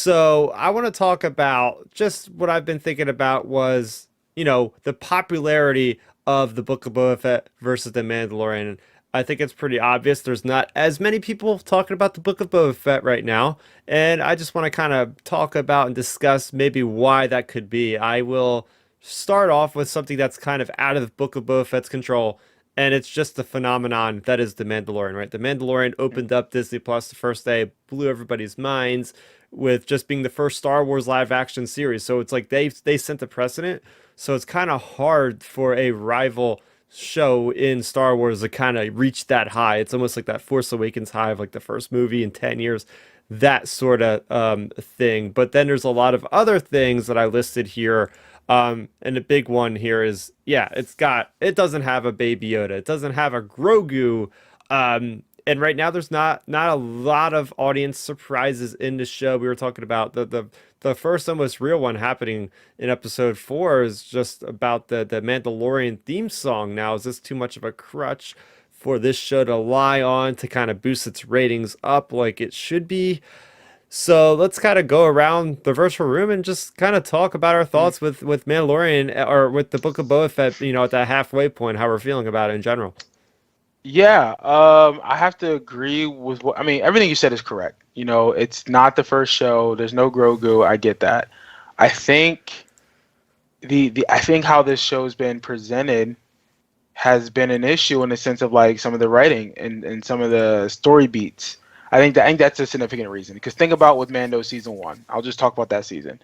So I want to talk about just what I've been thinking about was, the popularity of the Book of Boba Fett versus the Mandalorian. I think it's pretty obvious. There's not as many people talking about the Book of Boba Fett right now, and I just want to kind of talk about and discuss maybe why that could be. I will start off with something that's kind of out of the Book of Boba Fett's control, and it's just the phenomenon that is the Mandalorian, right? The Mandalorian opened up Disney Plus the first day, blew everybody's minds with just being the first Star Wars live action series. So it's like they sent the precedent. So it's kind of hard for a rival show in Star Wars to kind of reach that high. It's almost like that Force Awakens high of like the first movie in 10 years, that sort of thing. But then there's a lot of other things that I listed here. And the big one here is, yeah, it doesn't have a Baby Yoda. It doesn't have a Grogu. And right now there's not a lot of audience surprises in the show. We were talking about the first almost real one happening in episode 4 is just about the Mandalorian theme song. Now, is this too much of a crutch for this show to lie on to kind of boost its ratings up like it should be? So let's kind of go around the virtual room and just kind of talk about our thoughts with Mandalorian or with the Book of Boba Fett, at that halfway point, how we're feeling about it in general. Yeah, I have to agree with what I mean. Everything you said is correct. It's not the first show. There's no Grogu. I get that. I think I think how this show's been presented has been an issue in the sense of like some of the writing and some of the story beats. I think that's a significant reason. Because think about with Mando season one. I'll just talk about that season.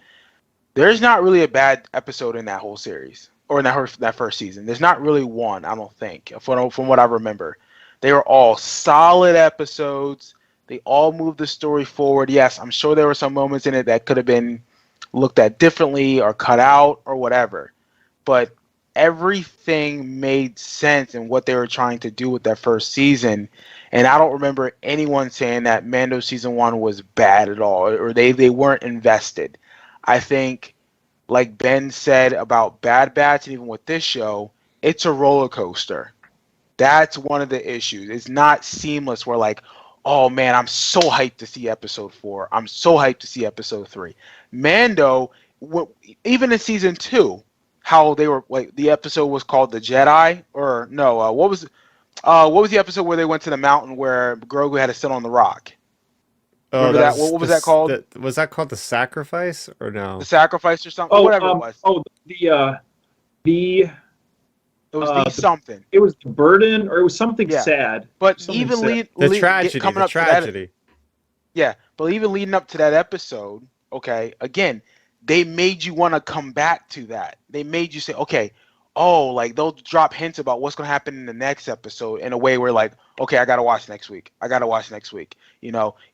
There's not really a bad episode in that whole series or in that first season. There's not really one, I don't think, from what I remember. They were all solid episodes. They all moved the story forward. Yes, I'm sure there were some moments in it that could have been looked at differently or cut out or whatever. But everything made sense in what they were trying to do with that first season. And I don't remember anyone saying that Mando season one was bad at all or they weren't invested. I think, like Ben said about Bad Batch, and even with this show, it's a roller coaster. That's one of the issues. It's not seamless. Where like, oh man, I'm so hyped to see episode 4. I'm so hyped to see episode 3. Mando, even in season 2, how they were like the episode was called the Jedi or no? What was the episode where they went to the mountain where Grogu had to sit on the rock? Oh, Remember that that? was What was that called? was that called the sacrifice or The no? sacrifice or something? Oh, Whatever it was. the It was the the something. it was the burden, or it was something Yeah. sad. But Something even sad. coming The up to that, tragedy. yeah. But even leading up to that episode, okay. Again, they made you want to come back to that. They made you say, okay, oh, like they'll drop hints about what's gonna happen in the next episode in a way where like, okay, I gotta watch next week. I gotta watch next week.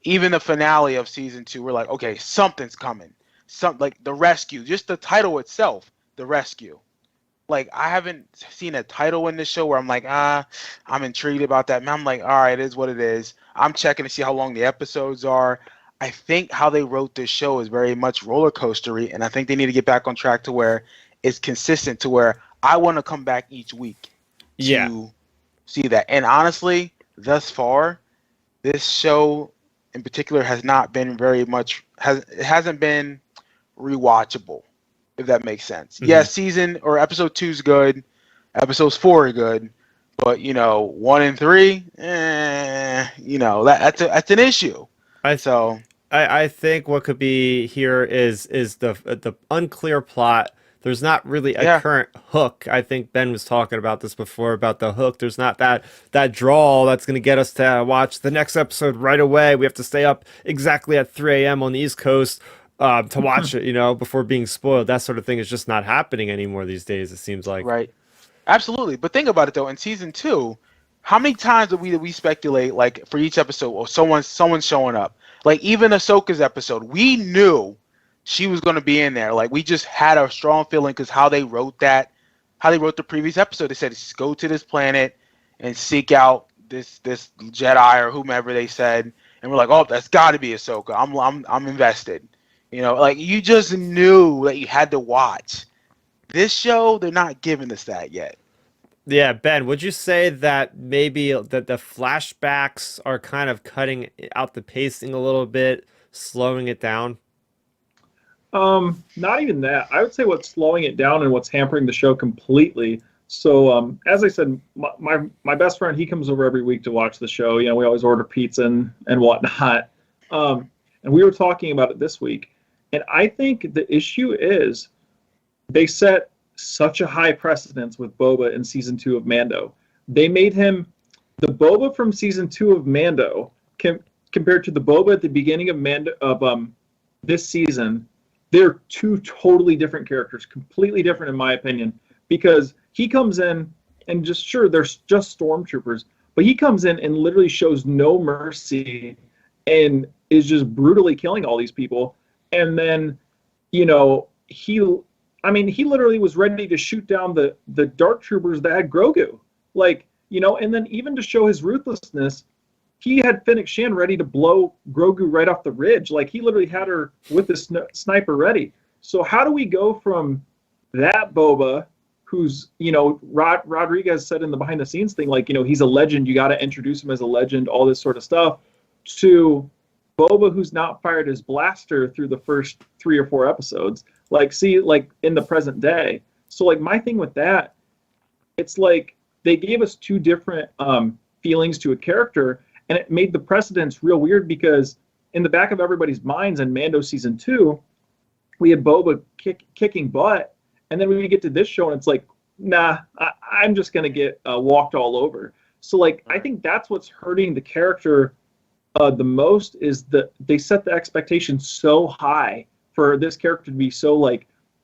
Even the finale of season 2, we're like, okay, something's coming. Like the rescue, just the title itself, the rescue. Like I haven't seen a title in this show where I'm like, I'm intrigued about that. And I'm like, all right, it is what it is. I'm checking to see how long the episodes are. I think how they wrote this show is very much roller coastery, and I think they need to get back on track to where it's consistent to where I want to come back each week Yeah. to see that. And honestly, thus far, this show in particular has not been very much it hasn't been rewatchable, if that makes sense. Yeah, Hmm. season or episode 2 is good, episodes 4 are good, but 1 and 3, that's an issue. I So I think what could be here is the unclear plot. There's not really a yeah, current hook. I think Ben was talking about this before about the hook. There's not that draw that's going to get us to watch the next episode right away. We have to stay up exactly at 3 a.m. on the East Coast to watch it, before being spoiled. That sort of thing is just not happening anymore these days, it seems like. right. Absolutely. But think about it though. In season 2, how many times did we speculate like for each episode or someone showing up? Like even Ahsoka's episode, we knew she was going to be in there. Like we just had a strong feeling because how they wrote the previous episode. They said go to this planet and seek out this Jedi or whomever they said, and we're like, oh, that's got to be Ahsoka. I'm invested. Like you just knew that you had to watch. This show, they're not giving us that yet. Yeah, Ben, would you say that maybe that the flashbacks are kind of cutting out the pacing a little bit, slowing it down? Not even that. I would say what's slowing it down and what's hampering the show completely. So, as I said, my best friend, he comes over every week to watch the show. We always order pizza and whatnot. And we were talking about it this week, and I think the issue is they set such a high precedence with Boba in season 2 of Mando. They made him the Boba from season 2 of Mando compared to the Boba at the beginning of Mando of this season. They're two totally different characters, completely different in my opinion, because he comes in and just sure there's just stormtroopers, but he comes in and literally shows no mercy and is just brutally killing all these people. And then, he literally was ready to shoot down the dark troopers that had Grogu. And then even to show his ruthlessness, he had Fennec Shan ready to blow Grogu right off the ridge. Like, he literally had her with the sniper ready. So how do we go from that Boba, who's, Rodriguez said in the behind the scenes thing, he's a legend, you got to introduce him as a legend, all this sort of stuff, to Boba, who's not fired his blaster through the first 3 or 4 episodes, in the present day. So, my thing with that, it's like they gave us two different feelings to a character, and it made the precedence real weird because in the back of everybody's minds in Mando season 2, we had Boba kicking butt, and then we get to this show and it's like, nah, I'm just gonna get walked all over. So I think that's what's hurting the character the most, is that they set the expectation so high for this character to be so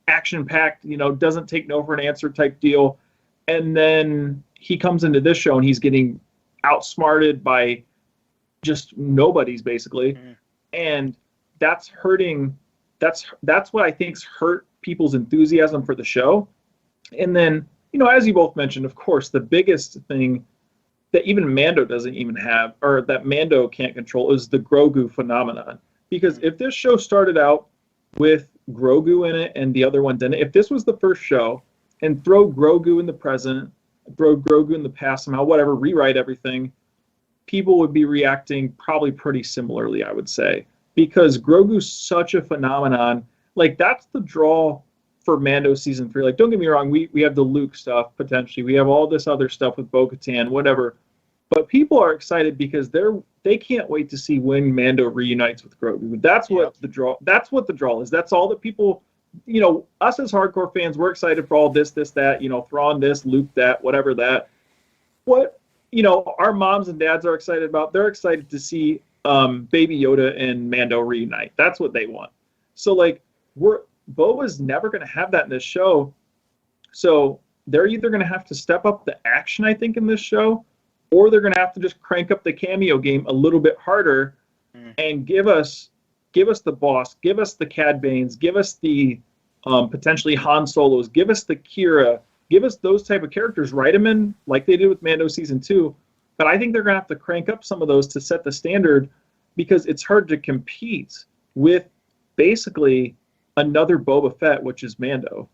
action packed, doesn't take no for an answer type deal, and then he comes into this show and he's getting outsmarted by just nobodies basically, and that's hurting. That's what I think's hurt people's enthusiasm for the show. And then, as you both mentioned, of course, the biggest thing that even Mando doesn't even have, or that Mando can't control, is the Grogu phenomenon. Because if this show started out with Grogu in it and the other one didn't, if this was the first show and throw Grogu in the present, throw Grogu in the past somehow, whatever, rewrite everything, people would be reacting probably pretty similarly, I would say. Because Grogu's such a phenomenon. That's the draw for Mando season 3. Don't get me wrong, we have the Luke stuff potentially. We have all this other stuff with Bo-Katan, whatever. But people are excited because they can't wait to see when Mando reunites with Grogu. That's what the draw. That's what the draw is. That's all that people, us as hardcore fans, we're excited for all this, that. Thrawn this, Luke that, whatever that. What our moms and dads are excited about. They're excited to see Baby Yoda and Mando reunite. That's what they want. So Boba's never going to have that in this show. So they're either going to have to step up the action, I think, in this show, or they're going to have to just crank up the cameo game a little bit harder and give us the Boss, give us the Cad Banes, give us the potentially Han Solos, give us the Kira, give us those type of characters, write them in like they did with Mando season 2. But I think they're going to have to crank up some of those to set the standard, because it's hard to compete with basically another Boba Fett, which is Mando.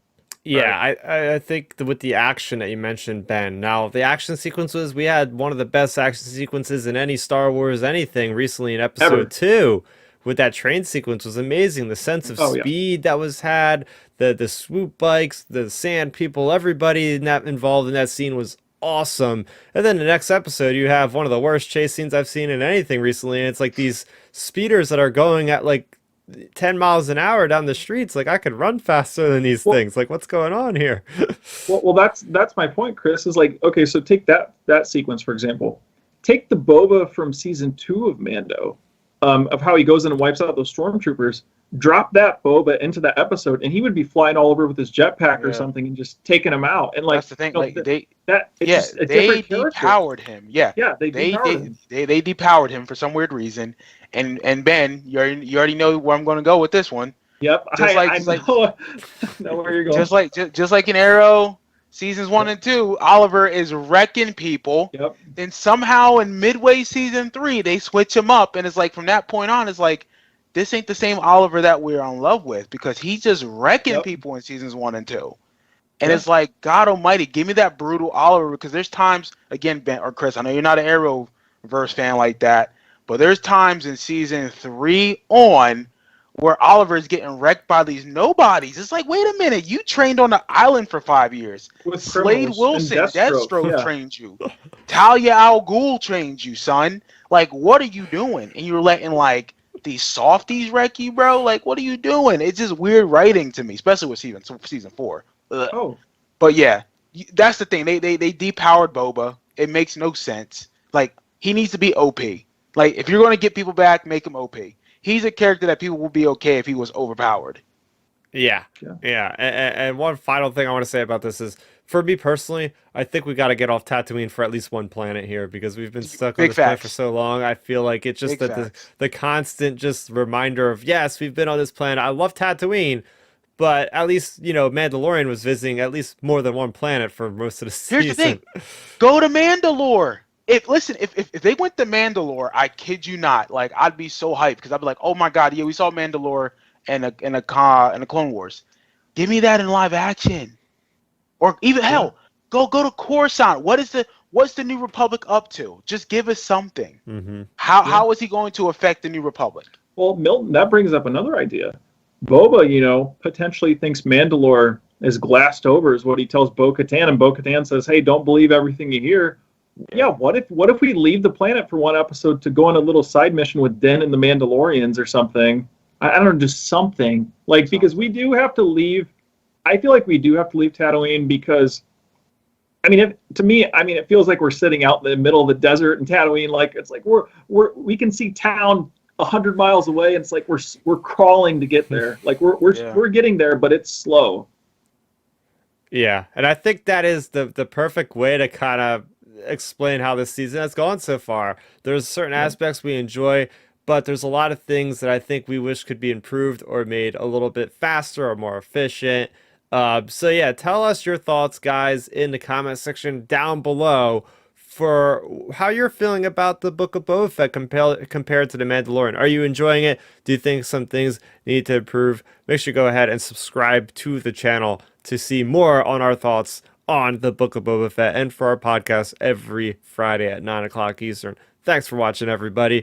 Yeah, I think with the action that you mentioned, Ben. Now, the action sequences, we had one of the best action sequences in any Star Wars anything recently in episode 2. With that train sequence was amazing. The sense of speed that was had, the swoop bikes, the sand people, everybody involved in that scene was awesome. And then the next episode, you have one of the worst chase scenes I've seen in anything recently. And it's these speeders that are going at 10 miles an hour down the streets. I could run faster than these things. What's going on here? well, that's my point, Chris, is okay, so take that sequence, for example. Take the Boba from season 2 of Mando, of how he goes in and wipes out those stormtroopers. Drop that Boba into that episode, and he would be flying all over with his jetpack or something and just taking them out. And that's the thing. They depowered him. Yeah, they depowered him. They depowered him for some weird reason. And Ben, you already know where I'm going to go with this one. Yep, I know where you're going. Just like in Arrow seasons 1 and 2, Oliver is wrecking people. Yep. Then somehow in midway season 3, they switch him up, and it's from that point on, it's this ain't the same Oliver that we're in love with, because he's just wrecking people in seasons 1 and 2. And it's God almighty, give me that brutal Oliver, because there's times, again, Ben or Chris, I know you're not an Arrowverse fan like that, but there's times in season 3 on where Oliver is getting wrecked by these nobodies. It's like, wait a minute, you trained on the island for 5 years. With Slade criminals and Wilson, Deathstroke, Deathstroke yeah. trained you. Talia al Ghul trained you, son. Like, what are you doing? And you're letting like these softies wreck you, bro. Like, what are you doing? It's just weird writing to me, especially with season 4. Ugh. Oh, But yeah, that's the thing. They depowered Boba. It makes no sense. Like, he needs to be OP. Like, if you're going to get people back, make him OP. He's a character that people would be okay if he was overpowered. Yeah. And one final thing I want to say about this is, for me personally, I think we got to get off Tatooine for at least one planet here, because we've been stuck on Big this planet for facts. so long. I feel like it's just Big that facts. the constant just reminder of, yes, we've been on this planet. I love Tatooine, but at least, Mandalorian was visiting at least more than one planet for most of the Here's the season. thing. Go to Mandalore. If they went to Mandalore, I kid you not, like, I'd be so hyped because I'd be like, oh my god, yeah, we saw Mandalore in a Clone Wars. Give me that in live action, or even hell, go to Coruscant. What's the New Republic up to? Just give us something. Mm-hmm. How is he going to affect the New Republic? well, Milton, that brings up another idea. Boba, potentially thinks Mandalore is glassed over, is what he tells Bo-Katan, and Bo-Katan says, "Hey, don't believe everything you hear." Yeah, what if we leave the planet for one episode to go on a little side mission with Den and the Mandalorians or something? I don't know, just something like, because we do have to leave. I feel like we do have to leave Tatooine because, to me, it feels like we're sitting out in the middle of the desert in Tatooine. Like, it's like we can see town 100 miles away, and it's like we're crawling to get there. Like we're getting there, but it's slow. Yeah, and I think that is the perfect way to kind of explain how this season has gone so far. There's certain aspects we enjoy, but there's a lot of things that I think we wish could be improved or made a little bit faster or more efficient. So yeah, tell us your thoughts, guys, in the comment section down below for how you're feeling about the Book of Boba Fett compared to The Mandalorian. Are you enjoying it? Do you think some things need to improve? Make sure you go ahead and subscribe to the channel to see more on our thoughts on the Book of Boba Fett, and for our podcast every Friday at 9 o'clock Eastern. Thanks for watching, everybody.